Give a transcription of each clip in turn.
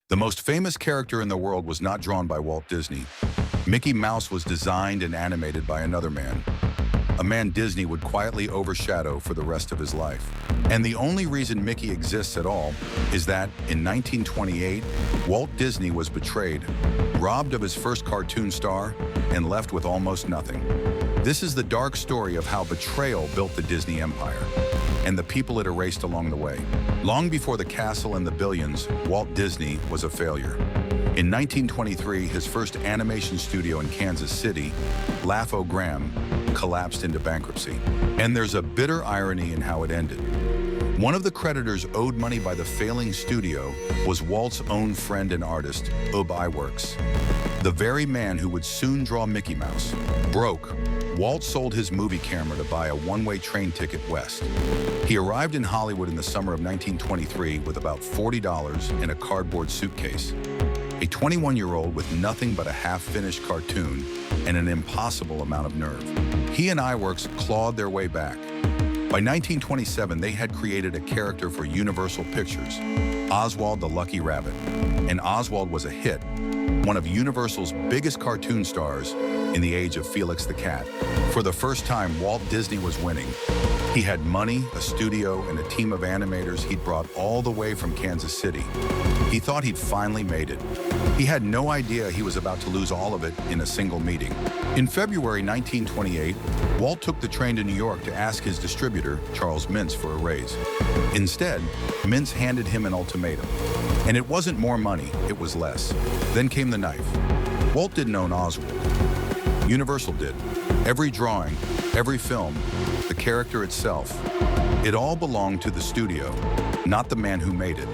The most famous character in the world was not drawn by Walt Disney. Mickey Mouse was designed and animated by another man, a man Disney would quietly overshadow for the rest of his life. And the only reason Mickey exists at all is that, in 1928, Walt Disney was betrayed, robbed of his first cartoon star, and left with almost nothing. This is the dark story of how betrayal built the Disney empire, and the people it erased along the way. Long before the castle and the billions, Walt Disney was a failure. In 1923, his first animation studio in Kansas City, Laugh-O-Gram, collapsed into bankruptcy. And there's a bitter irony in how it ended. One of the creditors owed money by the failing studio was Walt's own friend and artist, Iwerks, the very man who would soon draw Mickey Mouse. Broke, Walt sold his movie camera to buy a one-way train ticket west. He arrived in Hollywood in the summer of 1923 with about $40 in a cardboard suitcase. A 21-year-old with nothing but a half-finished cartoon and an impossible amount of nerve. He and Iwerks clawed their way back. By 1927, they had created a character for Universal Pictures, Oswald the Lucky Rabbit. And Oswald was a hit, one of Universal's biggest cartoon stars in the age of Felix the Cat. For the first time, Walt Disney was winning. He had money, a studio, and a team of animators he'd brought all the way from Kansas City. He thought he'd finally made it. He had no idea he was about to lose all of it in a single meeting. In February 1928, Walt took the train to New York to ask his distributor, Charles Mintz, for a raise. Instead, Mintz handed him an ultimatum. And it wasn't more money, it was less. Then came the knife. Walt didn't own Oswald. Universal did. Every drawing, every film, the character itself, it all belonged to the studio, not the man who made it.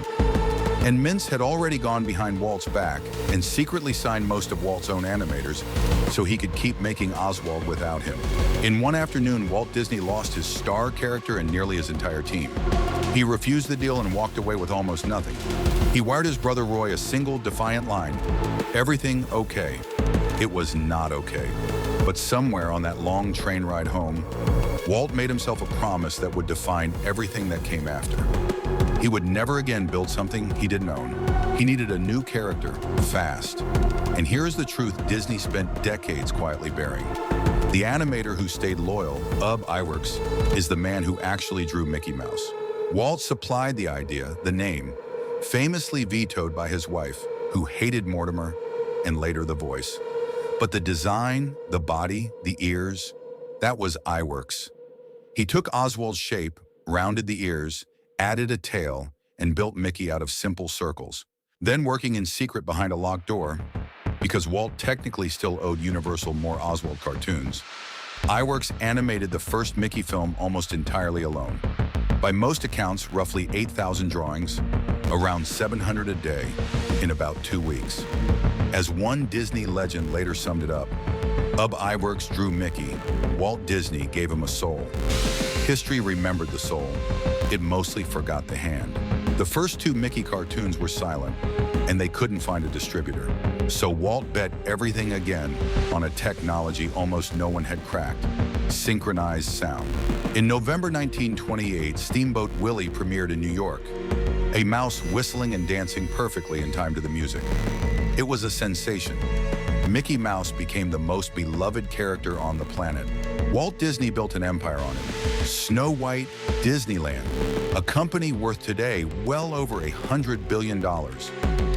And Mintz had already gone behind Walt's back and secretly signed most of Walt's own animators so he could keep making Oswald without him. In one afternoon, Walt Disney lost his star character and nearly his entire team. He refused the deal and walked away with almost nothing. He wired his brother Roy a single defiant line, "Everything okay." It was not okay. But somewhere on that long train ride home, Walt made himself a promise that would define everything that came after. He would never again build something he didn't own. He needed a new character, fast. And here's the truth Disney spent decades quietly burying. The animator who stayed loyal, Iwerks, is the man who actually drew Mickey Mouse. Walt supplied the idea, the name, famously vetoed by his wife, who hated Mortimer and later the voice. But the design, the body, the ears, that was Iwerks. He took Oswald's shape, rounded the ears, added a tail, and built Mickey out of simple circles. Then, working in secret behind a locked door, because Walt technically still owed Universal more Oswald cartoons, Iwerks animated the first Mickey film almost entirely alone. By most accounts, roughly 8,000 drawings, around 700 a day, in about 2 weeks. As one Disney legend later summed it up, Iwerks drew Mickey, Walt Disney gave him a soul. History remembered the soul. It mostly forgot the hand. The first 2 Mickey cartoons were silent, and they couldn't find a distributor. So Walt bet everything again on a technology almost no one had cracked: synchronized sound. In November 1928, Steamboat Willie premiered in New York, a mouse whistling and dancing perfectly in time to the music. It was a sensation. Mickey Mouse became the most beloved character on the planet. Walt Disney built an empire on it. Snow White, Disneyland, a company worth today well over $100 billion.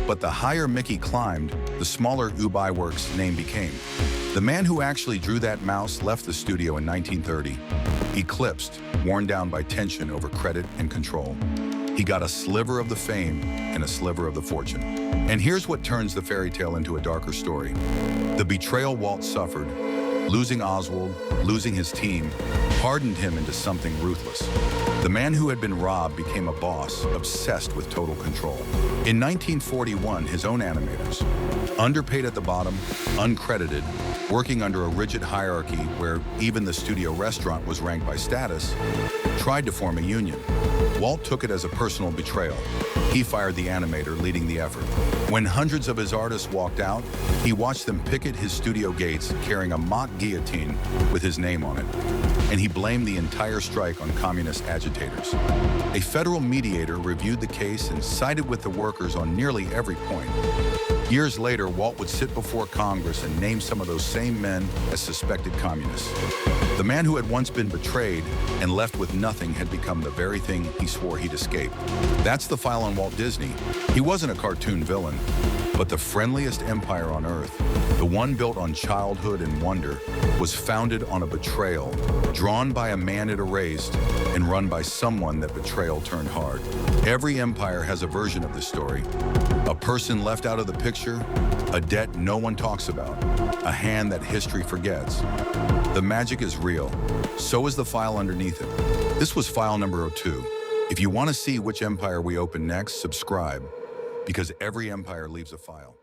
But the higher Mickey climbed, the smaller Iwerks' name became. The man who actually drew that mouse left the studio in 1930, eclipsed, worn down by tension over credit and control. He got a sliver of the fame and a sliver of the fortune. And here's what turns the fairy tale into a darker story. The betrayal Walt suffered, losing Oswald, losing his team, hardened him into something ruthless. The man who had been robbed became a boss, obsessed with total control. In 1941, his own animators, underpaid at the bottom, uncredited, working under a rigid hierarchy where even the studio restaurant was ranked by status, tried to form a union. Walt took it as a personal betrayal. He fired the animator leading the effort. When hundreds of his artists walked out, he watched them picket his studio gates carrying a mock guillotine with his name on it. And he blamed the entire strike on communist agitators. A federal mediator reviewed the case and sided with the workers on nearly every point. Years later, Walt would sit before Congress and name some of those same men as suspected communists. The man who had once been betrayed and left with nothing had become the very thing he swore he'd escape. That's the file on Walt Disney. He wasn't a cartoon villain, but the friendliest empire on Earth, the one built on childhood and wonder, was founded on a betrayal, drawn by a man it erased, and run by someone that betrayal turned hard. Every empire has a version of this story. A person left out of the picture, a debt no one talks about, a hand that history forgets. The magic is real. So is the file underneath it. This was file number 02. If you want to see which empire we open next, subscribe, because every empire leaves a file.